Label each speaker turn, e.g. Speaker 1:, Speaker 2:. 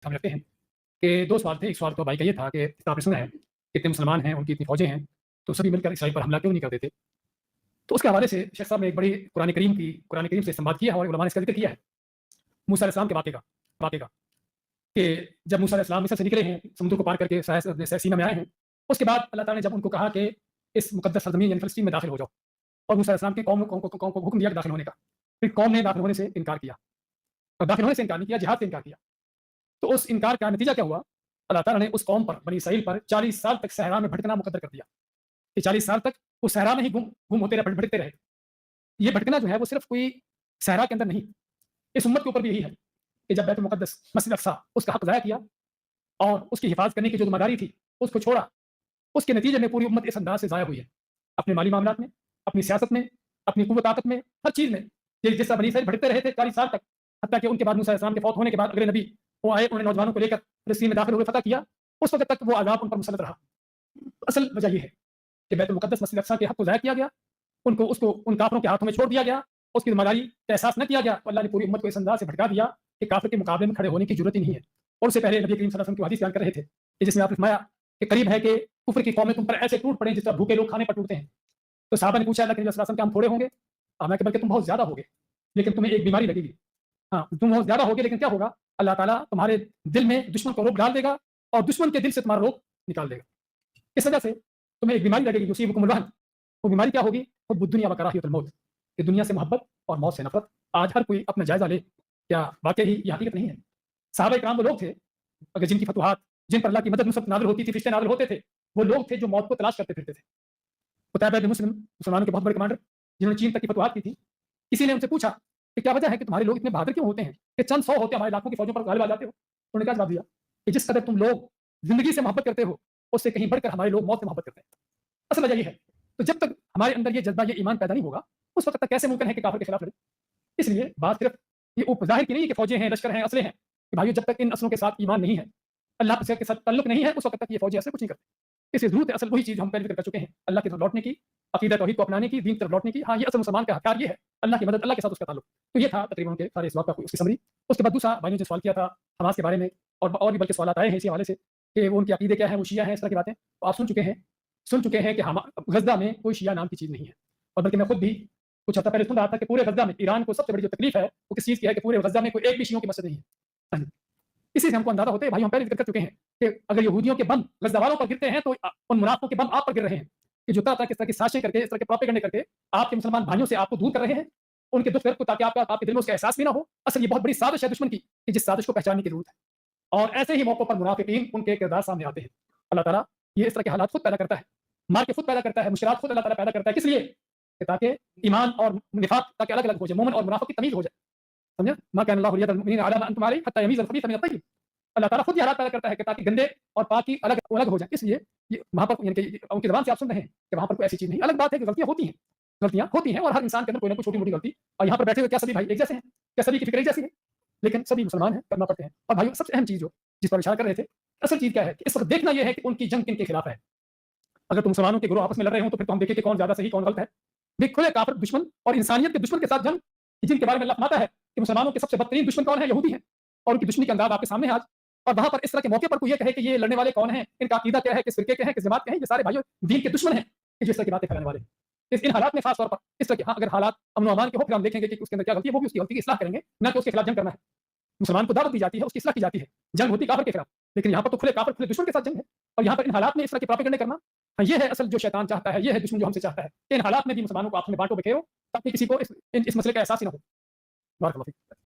Speaker 1: सामने रखते हैं कि 2 सवाल थे। एक सवाल तो भाई का ये था कि आपने सुना है कितने मुसलमान हैं, उनकी इतनी फ़ौजें हैं, तो सभी मिलकर इसराइल पर हमला क्यों नहीं कर देते? तो उसके हवाले से शेख साहब ने एक बड़ी कुरान करीम से इस्तेमाल किया है और उलमा ने इसका ज़िक्र किया है। मूसा अलैहिस्सलाम के वाक़े का कि जब मूसा अलैहिस्सलाम मिस्र से निकले हैं, समुद्र को पार करके सह सीना में आए हैं, उसके बाद अल्लाह ताला ने जब उनको कहा कि इस मुक़द्दस सरज़मीन यानी फ़लस्तीन में दाखिल हो जाओ और मूसा अलैहिस्सलाम की कौम को हुक्म दिया कि दाखिल होने का। फिर कौम ने दाखिल होने से इनकार किया और दाखिल होने से इनकार नहीं किया, जिहाद से इनकार किया। तो उस इनकार का नतीजा क्या हुआ? अल्लाह ताला ने उस कौम पर, बनी इसराइल पर 40 साल तक सहरा में भटकना मुकद्दर कर दिया कि 40 साल तक वो सहरा में ही गुम होते रहे, भटकते रहे। ये भटकना जो है वो सिर्फ़ कोई सहरा के अंदर नहीं, इस उम्मत के ऊपर भी यही है कि जब बैतुल मुक़द्दस मस्जिद अक़सा उसका हक़ ज़ाया किया और उसकी हिफ़ाज़त करने की जो ज़िम्मेदारी थी, उसको छोड़ा, उसके नतीजे में पूरी उम्मत इस अंदाज़ से ज़ाया हुई है। अपने माली मामलात में, अपनी सियासत में, अपनी क़ुव्वत ताक़त में, हर चीज़ में। ये जिस तरह बनी इसराइल भटकते रहे थे 40 साल तक, हत्ता कि उनके बाद मूसा अलैहिस्सलाम के फ़ौत होने के बाद अगले नबी वो आए, उन्होंने नौजवानों को लेकर फ़लस्तीन में दाखिल हुए, फ़तह किया, उस वक़्त तक वो अज़ाब उन पर मुसल्लत रहा। असल वजह ये है कि बैतुल मुक़द्दस मस्जिद अक़सा के हक़ को ज़ाया किया गया, उसको उन काफ़िरों के हाथों में छोड़ दिया गया, उसकी ज़िम्मेदारी का एहसास न किया गया, तो अल्लाह ने पूरी उम्मत को इस अंदाज़ से भटका दिया कि काफ़िर के मुकाबले में खड़े होने की ज़रूरत ही नहीं है। और उससे पहले नबी करीम सल्लल्लाहु अलैहि वसल्लम की हदीस बयान कर रहे थे कि जिसमें आपने फरमाया कि करीब है कि कुफ़्र की कौमें तुम पर ऐसे टूट पड़ें जिस तरह भूखे लोग खाने पर टूटते हैं। तो सहाबा ने पूछा, अल्लाह के नबी सल्लल्लाहु अलैहि वसल्लम, क्या हम थोड़े होंगे? हमने कहा बल्कि तुम बहुत ज़्यादा होगे, लेकिन तुम्हें एक बीमारी लगेगी। हाँ, तुम बहुत ज़्यादा होगे, लेकिन क्या होगा? अल्लाह ताला तुम्हारे दिल में दुश्मन को रोक डाल देगा और दुश्मन के दिल से तुम्हारा रोग निकाल देगा। इस वजह से तुम्हें एक बीमारी लगेगी, युसीबुकुमुल वहन। वो बीमारी क्या होगी? हुब्बुद दुनिया व कराहियतुल मौत, कि दुनिया से मोहब्बत और मौत से नफ़रत। आज हर कोई अपना जायज़ा ले, क्या वाक़ई ही ये हकीकत नहीं है? सहाबा इकराम वो लोग थे, अगर जिनकी फतवाहत, जिन पर अल्लाह की मदद नुसरत नाज़िल होती थी, फ़रिश्ते नाज़िल होते थे, वो लोग थे जो मौत को तलाश करते फिरते थे। कुतैबा इब्न मुस्लिम, मुसलमानों के बहुत बड़े कमांडर, जिन्होंने चीन तक की फतवाहत की थी, किसी ने उनसे पूछा कि क्या वजह है कि तुम्हारे लोग इतने बहादुर क्यों होते हैं कि चंद सौ होते हमारे लाखों की फ़ौजों पर गालिब आ जाते हो? तो उन्होंने क्या जवाब दिया कि जिस कदर तुम लोग ज़िंदगी से मोहब्बत करते हो, उससे कहीं बढ़कर हमारे लोग मौत से मोहब्बत करते हैं। असल वजह ये है। तो जब तक हमारे अंदर ये जज़्बा, ये ईमान पैदा नहीं होगा, उस वक़्त तक कैसे मुमकिन है कि काफ़िर के खिलाफ लड़ें? इसलिए बात सिर्फ़ ये ज़ाहिर की नहीं है कि फ़ौजें हैं, लश्कर हैं, असले हैं। कि भाइयों, जब तक इन असलों के साथ ईमान नहीं है, अल्लाह के साथ ताल्लुक नहीं है, उस वक़्त तक ये फ़ौजें ऐसे कुछ नहीं करती। इसलिए ज़रूरत है, असल वही चीज़ जो हम पहले ज़िक्र कर चुके हैं, अल्लाह की तरफ लौटने की, अक़ीदा तौहीद को अपनाने की, दीन की तरफ लौटने की। हाँ, ये असल मुसलमान का हक़दार ये है, अल्लाह की मदद, अल्लाह के साथ उसका ताल्लुक। तो ये था तकरीबन उनके सारे सवाल का उसकी समरी। उसके बाद दूसरा भाइयों ने जो सवाल किया था हमास के बारे में, और भी बल्कि सवालात आए हैं इसी हवाले से कि वो उनके अक़ीदे क्या हैं, वो शिया हैं, इस तरह की बातें। तो आप सुन चुके हैं कि गज़ा में कोई शिया नाम की चीज़ नहीं है। और बल्कि मैं खुद भी कुछ हफ़्ता पहले सुन रहा था कि पूरे गज़ा में ईरान को सबसे बड़ी जो तकलीफ़ है, वो किस चीज़ की है कि पूरे गज़ा में कोई एक भी शियों की मस्जिद नहीं है। हाँ जी। इसी से हमको अंदाज़ा होता है, भाई हम पहले ज़िक्र कर चुके हैं कि अगर यहूदियों के बम गज़ा वालों पर गिरते हैं, तो उन मुनाफ़िकों के बम आप पर गिर रहे हैं कि जो तरह-तरह की साज़िशें करके, इस तरह के प्रोपेगेंडे करके आपके मुसलमान भाइयों से आपको दूर कर रहे हैं, उनके दुःख दर्द को, ताकि आपके दिल में उसका एहसास भी ना हो। असल ये बहुत बड़ी साज़िश है दुश्मन की, कि जिस साज़िश को पहचानने की ज़रूरत है। और ऐसे ही मौकों पर मुनाफ़िकीन, उनके किरदार सामने आते हैं। अल्लाह ताला ये इस तरह के हालात खुद पैदा करता है, मार के खुद पैदा करता है, मुश्किलात खुद अल्लाह ताला पैदा करता है। किस लिए? कि ताकि ईमान और निफ़ाक़ ताकि अलग-अलग हो जाए, मोमिन और मुनाफ़िक की तमीज़ हो जाए। समझे? मा कान अल्लाहु लियज़ल मुमिनीना अला मा अंतुम अलैहि हत्ता यमीज़ल ख़बीथ मिनत तय्यब। अल्लाह ताला खुद ये हालात पैदा करता है कि ताकि गंदे और पाक की अलग हो जाए। इसलिए ये वहाँ पर, यानी कि उनकी ज़बान से आप सुन रहे हैं कि वहाँ पर कोई ऐसी चीज़ नहीं। अलग बात है कि गलतियाँ होती हैं और हर इंसान के अंदर कोई ना कोई छोटी-मोटी गलती। और यहाँ पर बैठे हुए क्या सभी भाई एक जैसे हैं? क्या सभी की फ़िक्र एक जैसी है? लेकिन सभी मुसलमान हैं, कलमा पढ़ते हैं। और भाइयों, सबसे अहम चीज़ जिस पर इशारा कर रहे थे, असल चीज़ क्या है कि इस वक़्त देखना ये है कि उनकी जंग किनके खिलाफ है। अगर तो मुसलमानों के गिरोह आपस में लड़ रहे हों, तो फिर तो हम देखें कि कौन ज़्यादा सही, कौन गलत है। खुले काफ़िर दुश्मन और इंसानियत के दुश्मन के साथ जंग, जिनके बारे में अल्लाह फरमाता है कि मुसलमानों के सबसे बदतरीन दुश्मन कौन है? यहूदी हैं। और उनकी दुश्मनी का अंदाज़ आपके सामने है आज। और वहाँ पर इस तरह के मौके पर कोई ये कहे कि ये लड़ने वाले कौन हैं, इनका अक़ीदा क्या है, किस फ़िरके के हैं, किस जमात के हैं, ये सारे भाइयों दीन के दुश्मन हैं, कि जिस तरह की बातें फैलाने वाले। इन हालात में ख़ास तौर पर इस तरह के, हाँ, अगर हालात अमन व अमान के हो, फिर हम देखेंगे कि उसके अंदर क्या गलती है, वो भी उसकी गलती की इस्लाह करेंगे, ना कि उसके खिलाफ जंग करना है। मुसलमान को दावत दी जाती है, उसकी इस्लाह की जाती है, जंग होती काफ़िर के खिलाफ। लेकिन यहाँ पर तो खुले काफ़िर, खुले दुश्मन के साथ जंग है। और यहाँ पर इन हालात में इस तरह के प्रोपेगेंडे करना, हाँ, ये है असल जो शैतान चाहता है, ये है दुश्मन जो हमसे चाहता है कि इन हालात में भी मुसलमानों को आपस में बाँटो, बिखेरो, ताकि किसी को इस मसले का एहसास ही ना हो। बारक अल्लाह फ़ीक।